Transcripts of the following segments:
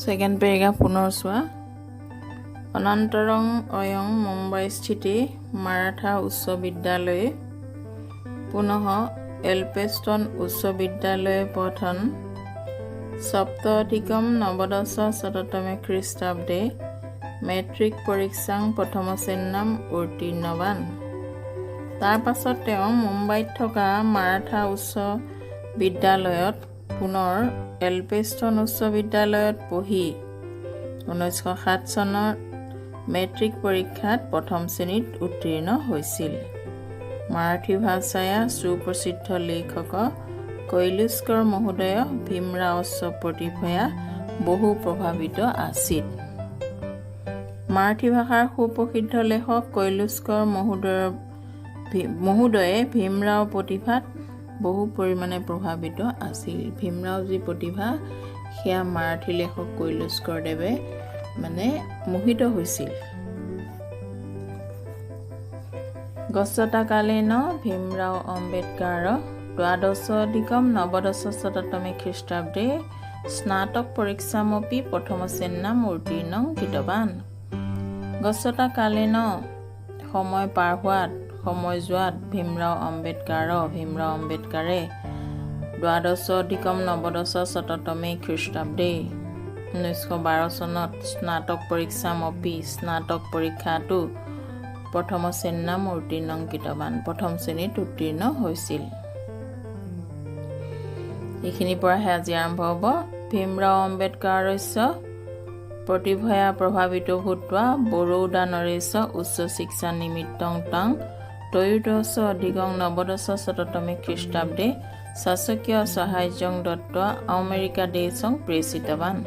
Second paragraph পুনৰ চোৱা। অনন্তৰং অয়ং মুম্বাই স্থিতি মাৰাঠা উচ্চ বিদ্যালয়ে পুনঃ এলপেষ্টন উচ্চ বিদ্যালয়ে পঠন সপ্তধিকম নৱদশ শততমে খ্ৰীষ্টাব্দে মেট্ৰিক পৰীক্ষাং প্ৰথম শ্ৰেণীম উত্তীৰ্ণৱান। তাৰ পাছত তেওঁ মুম্বাইত থকা মাৰাঠা উচ্চ বিদ্যালয়ত পুনৰ এলপেষ্টন উচ্চ বিদ্যালয়ত পঢ়ি 1907 চনৰ মেট্ৰিক পৰীক্ষাত প্ৰথম শ্ৰেণীত উত্তীৰ্ণ হৈছিল। মাৰাঠী ভাষায়া সুপ্ৰসিদ্ধ লেখক কৈলুস্কৰ মহোদয় ভীমৰাওস্য প্ৰতিভয়া বহু প্ৰভাৱিত আছিল। মাৰাঠী ভাষাৰ সুপ্ৰসিদ্ধ লেখক কৈলুস্কৰ মহোদয়ে ভীমৰাও প্ৰতিভাত বহু পৰিমাণে প্ৰভাৱিত আছিল। ভীমৰাও যি প্ৰতিভা সেয়া মাৰাঠী লেখক কৈলুস্কৰ দেৱে মোহিত হৈছিল। গচ্ছতাকালেন ভীমৰাও আম্বেদকাৰ দ্বাদশাধিকম নৱদশ শততমে খ্ৰীষ্টাব্দে স্নাতক পৰীক্ষামপি প্ৰথম শ্ৰেণীম উত্তীৰ্ণং কৃতৱান। গচ্ছতাকালেন সময় পাৰ হোৱাত সময় যোৱাত ভীমৰাও আম্বেদকাৰে দ্বাদশাধিকম নৱদশ শততমে খ্ৰীষ্টাব্দে 1912 চনত স্নাতক পৰীক্ষামপি স্নাতক পৰীক্ষাটো প্ৰথম শ্ৰেণীম উত্তীৰ্ণং কৃতৱান প্ৰথম শ্ৰেণীত উত্তীৰ্ণ হৈছিল। এইখিনিৰ পৰাহে আজি আৰম্ভ হ'ব। ভীমৰাও আম্বেদকাৰস্য প্ৰতিভয়া প্ৰভাৱিত ভূত্বা বৰোদা নৰেশ উচ্চ শিক্ষা নিমিত্তং তাং ত্ৰয়োদশ অধিকং নৱদশ শততমে খ্ৰীষ্টাব্দে শাসকীয় সাহায্যং দত্ত্বা আমেৰিকা দেশং প্ৰেষিতৱান।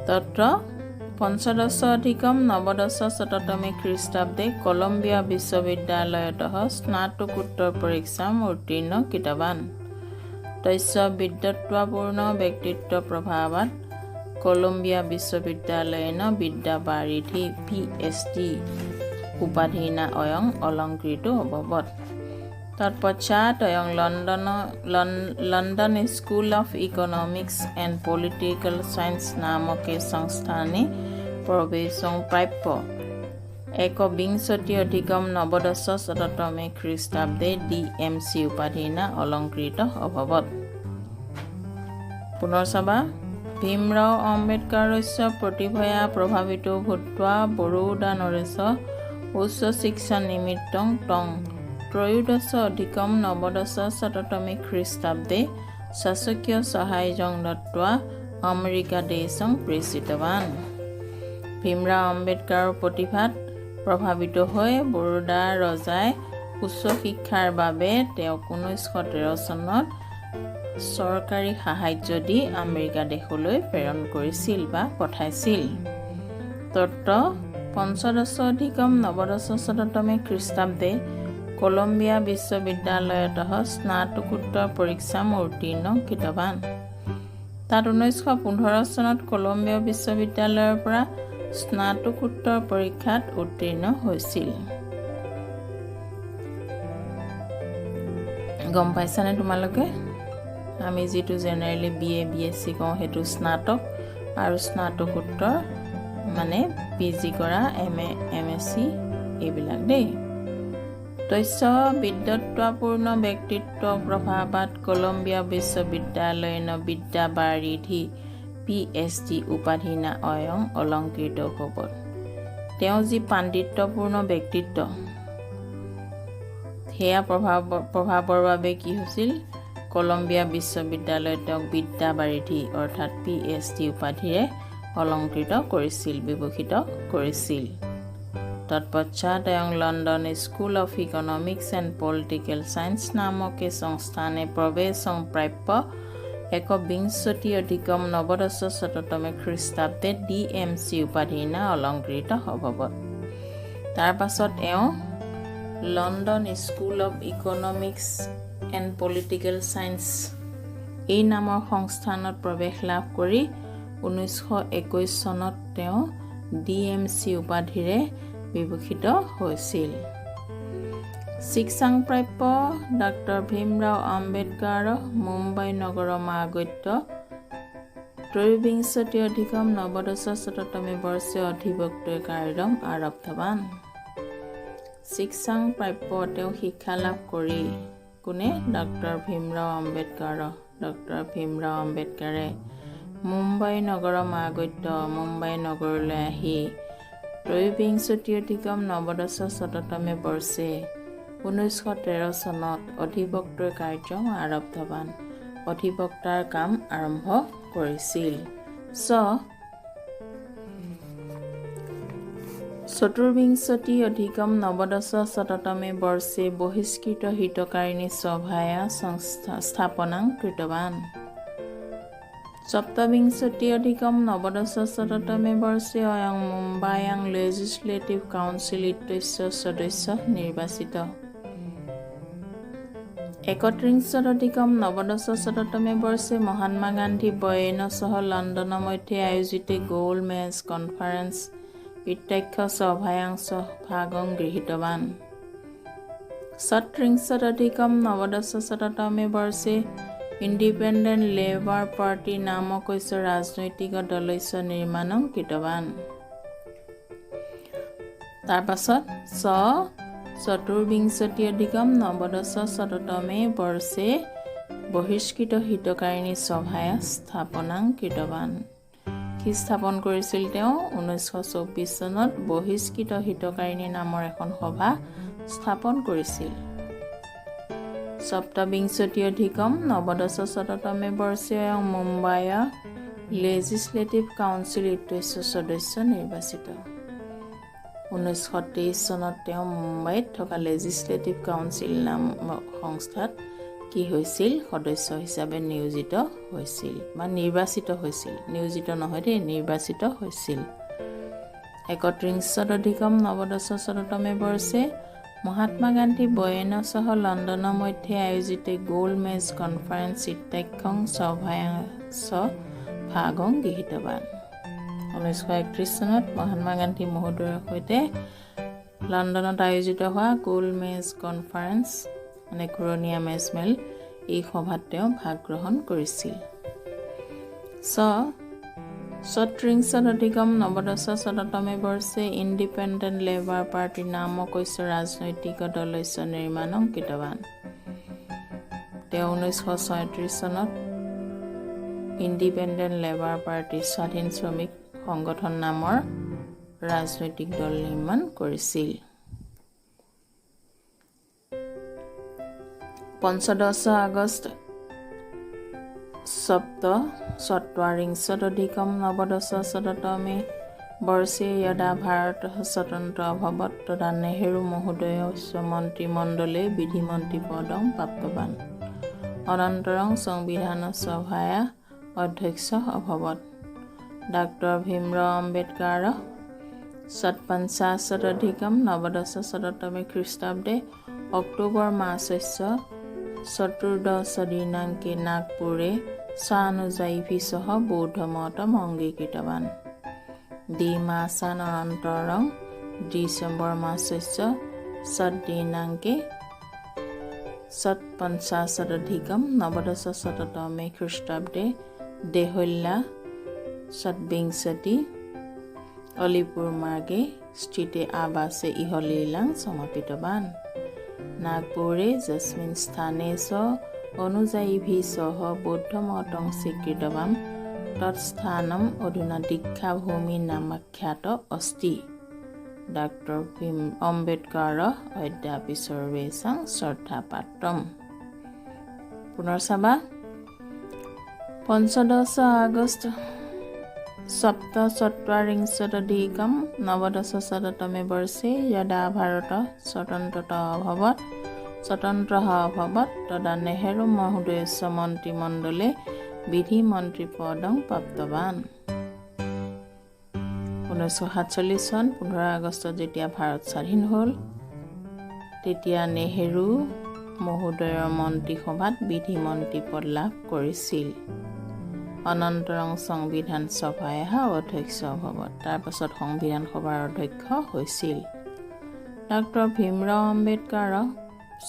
তত্ৰ পঞ্চদশ অধিকম নৱদশ শততমে খ্ৰীষ্টাব্দে কলম্বিয়া বিশ্ববিদ্যালয়তঃ স্নাতকোত্তৰ পৰীক্ষাম উত্তীৰ্ণ কৃতৱান। তস্য বিদ্বত্ত্বপূৰ্ণ ব্যক্তিত্ব প্ৰভাৱাৎ কলম্বিয়া বিশ্ববিদ্যালয়েন বিদ্যাবাৰিধি PhD উপাধিনা অয়ং অলংকৃত অভৱৎ। তৎপশ্চাৎ অয়ং London school of economics and political science নামকে সংস্থানে প্ৰৱেশং প্ৰাপ্য একবিংশতি অধিকম নৱদশ শততমে খ্ৰীষ্টাব্দে DMC উপাধিনা অলংকৃত অভৱৎ। পুনৰ চাবা। ভীমৰাও আম্বেদকাৰস্য প্ৰতিভয়া প্ৰভাৱিত ভূত্বা বৰোদা নৰেশ উচ্চ শিক্ষা নিমিত্তং তং ত্ৰয়োদশ অধিকম নৱদশ শততমে খ্ৰীষ্টাব্দে শাসকীয় সাহায্যং দত্ত্বা আমেৰিকা দেশং প্ৰেষিতৱান। ভীমৰাও আম্বেদকাৰৰ প্ৰতিভাত প্ৰভাৱিত হৈ বৰোদা ৰজাই উচ্চ শিক্ষাৰ বাবে তেওঁক 1913 চনত চৰকাৰী সাহায্য দি আমেৰিকা দেশলৈ প্ৰেৰণ কৰিছিল বা পঠাইছিল। তত্ৰ পঞ্চদশ অধিকম নৱদশ শততমে খ্ৰীষ্টাব্দে কলম্বিয়া বিশ্ববিদ্যালয়তঃ স্নাতকোত্তৰ পৰীক্ষাম উত্তীৰ্ণ কৃতৱান। তাত 1915 চনত কলম্বিয়া বিশ্ববিদ্যালয়ৰ পৰা স্নাতকোত্তৰ পৰীক্ষাত উত্তীৰ্ণ হৈছিল। গম পাইছানে তোমালোকে? আমি যিটো জেনেৰেলি BA BSc কওঁ সেইটো স্নাতক, আৰু স্নাতকোত্তৰ PG কৰা MA MSc এইবিলাক দেই। তস্য বিদ্বত্ত্বপূৰ্ণ ব্যক্তিত্ব প্ৰভাৱাৎ কলম্বিয়া বিশ্ববিদ্যালয়েন বিদ্যাবাৰিধি PhD উপাধিনা অয়ং অলংকৃত অভৱৎ। তেওঁ যি পাণ্ডিত্যপূৰ্ণ ব্যক্তিত্ব সেয়া প্ৰভাৱৰ বাবে কি হৈছিল? কলম্বিয়া বিশ্ববিদ্যালয়ত তেওঁক বিদ্যাবাৰিধি অৰ্থাৎ PhD উপাধিৰে অলংকৃত কৰিছিল, বিভূষিত কৰিছিল। তৎপশ্চাৎ London school of economics and political science নামকে সংস্থানে প্ৰৱেশং প্ৰাপ্য একবিংশতি অধিকম নৱদশ শততমে খ্ৰীষ্টাব্দে DMC উপাধিনা অলংকৃত অভৱৎ। তাৰ পাছত London school of economics and political science এই নামৰ সংস্থানত প্ৰৱেশ লাভ কৰি 1921 চনত তেওঁ DMC উপাধিৰে বিভূষিত হৈছিল। শিক্ষাং প্ৰাপ্য ডক্টৰ ভীমৰাও আম্বেদকাৰ মুম্বাই নগৰম আগত্য त्रयोविंशति अधिकम नवदश शततमे वर्षे अधिवक्तृ कार्यম আৰব্ধৱান শিক্ষাং প্ৰাপ্য তেওঁ শিক্ষা লাভ কৰি কোনে ডক্টৰ ভীমৰাও আম্বেদকাৰে মুম্বাই নগৰম আগত্য মুম্বাই নগৰলৈ আহি ত্ৰয়োবিংশতি অধিকম নৱদশ শততমে বৰ্ষে 1913 চনত অধিবক্তৃৰ কাৰ্যম আৰব্ধৱান অধিবক্তাৰ কাম আৰম্ভ কৰিছিল। চতুৰ্বিংশতি অধিকম নৱদশ শততমে বৰ্ষে বহিষ্কৃত হিতকাৰিণী সভায়া স্থাপনাং কৃতৱান সপ্তবিংশতি অধিকম নৱদশ শততমে বৰ্ষে অয়ং মুম্বায়াং লেজিসলেটিভ কাউন্সিল ইত্যস্য সদস্য নিৰ্বাচিত। 31 অধিকম নৱদশ শততমে বৰ্ষে মহাত্মা গান্ধী বয়েন সহ লণ্ডন মধ্যে আয়োজিত গোল মেজ কনফাৰেন্স ইত্যাখ্য সভায়াংশ ভাগং গৃহীতৱান। 37 অধিকম নৱদশ শততমে বৰ্ষে ইণ্ডিপেণ্ডেণ্ট লেবাৰ পাৰ্টি নামক ৰাজনৈতিক দলস্য নিৰ্মাণং কৃতৱান। তাৰ পাছত চতুৰ্বিংশতি অধিকম নৱদশ শততমে বৰ্ষে বহিষ্কৃত হিতকাৰিণী সভায়া স্থাপনাং কৃতৱান কি স্থাপন কৰিছিল তেওঁ 1924 চনত বহিষ্কৃত হিতকাৰিণী নামৰ এখন সভা স্থাপন কৰিছিল। সপ্তবিংশতি অধিকম নৱদশ শততমে বৰ্ষে মুম্বাইয়া লেজিসলেটিভ কাউন্সিল ইত্যস্য সদস্য নিৰ্বাচিত। 1923 চনত তেওঁ মুম্বাইত থকা লেজিসলেটিভ কাউন্সিল নামৰ সংস্থাত কি হৈছিল সদস্য হিচাপে নিয়োজিত হৈছিল বা নিৰ্বাচিত হৈছিল নিয়োজিত নহয় দেই নিৰ্বাচিত হৈছিল। 31 অধিকম নৱদশ শততমে বৰ্ষে মহাত্মা গান্ধী বয়েন সহ লণ্ডন মধ্যে আয়োজিত গোল মেজ কনফাৰেন্স ইত্যাখ্যং সভায়াংশ ভাগং গৃহীতৱান। 1931 চনত মহাত্মা গান্ধী মহোদয়ৰ সৈতে লণ্ডনত আয়োজিত হোৱা গোল মেজ কনফাৰেন্স মানে ঘূৰণীয়া মেজমেল এই সভাত তেওঁ ভাগ গ্ৰহণ কৰিছিল। 34 অধিকম নৱদশ শততমে বৰ্ষে ইণ্ডিপেণ্ডেণ্ট লেবাৰ পাৰ্টি নামক ৰাজনৈতিক দলস্য নিৰ্মাণং কৃতৱান। তেওঁ 1937 চনত ইণ্ডিপেণ্ডেণ্ট লেবাৰ পাৰ্টি স্বাধীন শ্ৰমিক সংগঠন নামৰ ৰাজনৈতিক দল নিৰ্মাণ কৰিছিল। 15 আগষ্ট চত্বাৰিংশত অধিকম নৱদশ শততমে বৰ্ষে যদা ভাৰত স্বতন্ত্ৰ অভৱত তদা নেহেৰু মহোদয় মন্ত্ৰীমণ্ডলে বিধিমন্ত্ৰী পদং প্ৰাপ্তৱান অনন্তৰং সংবিধান সভায়া অধ্যক্ষ অভৱত। ডক্টৰ ভীমৰাও আম্বেদকাৰ 50 অধিকম নৱদশ শততমে খ্ৰীষ্টাব্দে অক্টোবৰ মাসস্য চতুৰ্দশ দিনাঙ্কে নাগপুৰে স্বানুযায়ীভিঃ বৌদ্ধ মতম অঙ্গীকৃতৱান। দ্বিমাসান অনন্তৰং ডিচেম্বৰ মাসস্য দিনাঙ্কে 50 অধিকম নৱদশ শততমে খ্ৰীষ্টাব্দে দেহল্যা 27 অলিপুৰ মাৰ্গে স্থিতে আবাসে ইহলীলাং সমাপিতৱান। নাগপুৰে যস্মিন স্থানে অনুযায়ীভিঃ বৌদ্ধ মতং স্বীকৃতৱান তৎস্থানম অধুনা দীক্ষাভূমি নামাখ্যাত অস্তি। ডক্টৰ ভীম আম্বেদকাৰ অদ্যাপি সৰ্বেষাং শ্ৰদ্ধাপাত্ৰম। পুনৰ চাবা 15 আগষ্ট চত্বাৰিংশদধিকম নৱদশ শততমে বৰ্ষে যদা ভাৰত স্বতন্ত্ৰ অভৱত তদা নেহেৰু মহোদয়স্য মন্ত্ৰীমণ্ডলে বিধিমন্ত্ৰী পদং প্ৰাপ্তৱান। 1947 চন 15 আগষ্টত যেতিয়া ভাৰত স্বাধীন হ'ল তেতিয়া নেহেৰু মহোদয়ৰ মন্ত্ৰীসভাত বিধিমন্ত্ৰী পদ লাভ কৰিছিল। অনন্তৰং সংবিধান সভায়া অধ্যক্ষ অভৱত তাৰ পাছত সংবিধান সভাৰ অধ্যক্ষ হৈছিল। ডক্টৰ ভীমৰাও আম্বেদকাৰ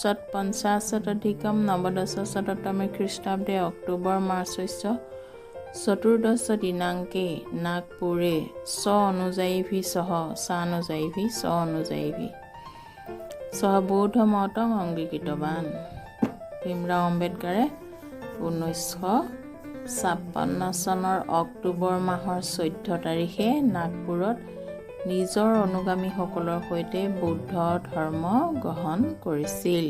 50 অধিকম নৱদশ শততমে খ্ৰীষ্টাব্দে অক্টোবৰ মাসস্য চতুৰ্দশ দিনাঙ্কে নাগপুৰে অনুযায়ী বৌদ্ধ মতং অংগীকৃতবান। ভীমৰাও আম্বেদকাৰে 1956 চনৰ অক্টোবৰ মাহৰ 14 তাৰিখে নাগপুৰত নিজৰ অনুগামীসকলৰ সৈতে বৌদ্ধ ধৰ্ম গ্ৰহণ কৰিছিল।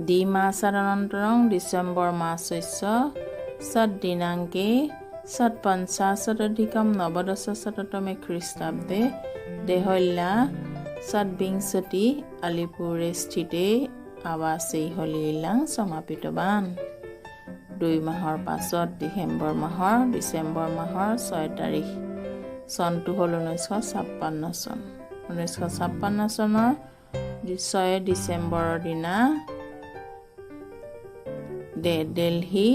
দ্বিমাসাদনন্তৰং ডিচেম্বৰ মাসস্য দিনাঙ্কে 50-অধিকম নৱদশশততমে খ্ৰীষ্টাব্দে দেহল্যা 20 আলিপুৰে স্থিতে আৱাসেই হলিলাং সমাপিতবান। 2 মাহৰ পাছত ডিচেম্বৰ মাহৰ 6 তাৰিখ চনটো হ'ল 1956 চন। 1956 চনৰ 6 ডিচেম্বৰৰ দিনা দিল্লী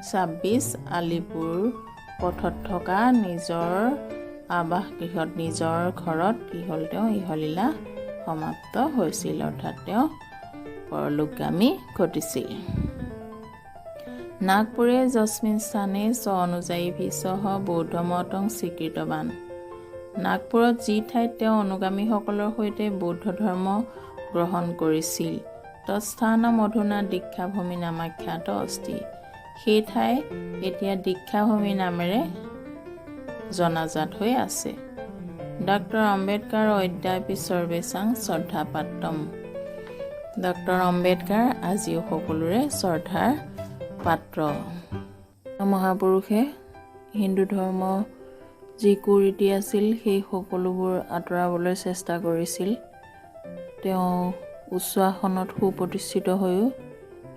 26 আলিপুৰ পথত থকা নিজৰ আৱাসগৃহত নিজৰ ঘৰত কি হ'ল তেওঁ ইহলীলা সমাপ্ত হৈছিল, অৰ্থাৎ তেওঁ পৰলোকগামী ঘটিছিল। নাগপুৰে যস্মিন স্থানে অনুযায়ী বৌদ্ধ মতং স্বীকৃতবান। নাগপুৰত যি ঠাইত তেওঁ অনুগামীসকলৰ সৈতে বৌদ্ধ ধৰ্ম গ্ৰহণ কৰিছিল তৎস্থানম অধুনা দীক্ষাভূমি নামাখ্যাত অস্তি। সেই ঠাই এতিয়া দীক্ষাভূমি নামেৰে জনাজাত হৈ আছে। ডক্টৰ আম্বেদকাৰ অদ্যাপি সৰ্বেচাং শ্ৰদ্ধাপাত্ৰম। ডক্টৰ আম্বেদকাৰ আজিও সকলোৰে শ্ৰদ্ধাৰ পাত্ৰ। মহাপুৰুষে হিন্দু ধৰ্ম যি কুৰীতি আছিল সেই সকলোবোৰ আঁতৰাবলৈ চেষ্টা কৰিছিল। তেওঁ উচ্চ আসনত সুপ্ৰতিষ্ঠিত হৈও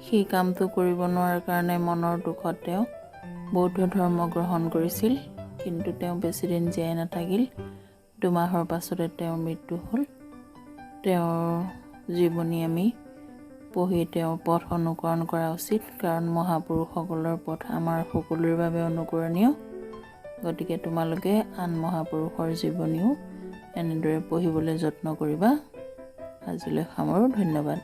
সেই কামটো কৰিব নোৱাৰাৰ কাৰণে মনৰ দুখত তেওঁ বৌদ্ধ ধৰ্ম গ্ৰহণ কৰিছিল, কিন্তু তেওঁ বেছিদিন জীয়াই নাথাকিল। 2 মাহৰ পাছতে তেওঁৰ মৃত্যু হ'ল। তেওঁৰ জীৱনী আমি পঢ়ি তেওঁৰ পথ অনুকৰণ কৰা উচিত, কাৰণ মহাপুৰুষসকলৰ পথ আমাৰ সকলোৰে বাবে অনুকৰণীয়। গতিকে তোমালোকে আন মহাপুৰুষৰ জীৱনীও এনেদৰে পঢ়িবলৈ যত্ন কৰিবা। আজিলৈ সামৰো। ধন্যবাদ।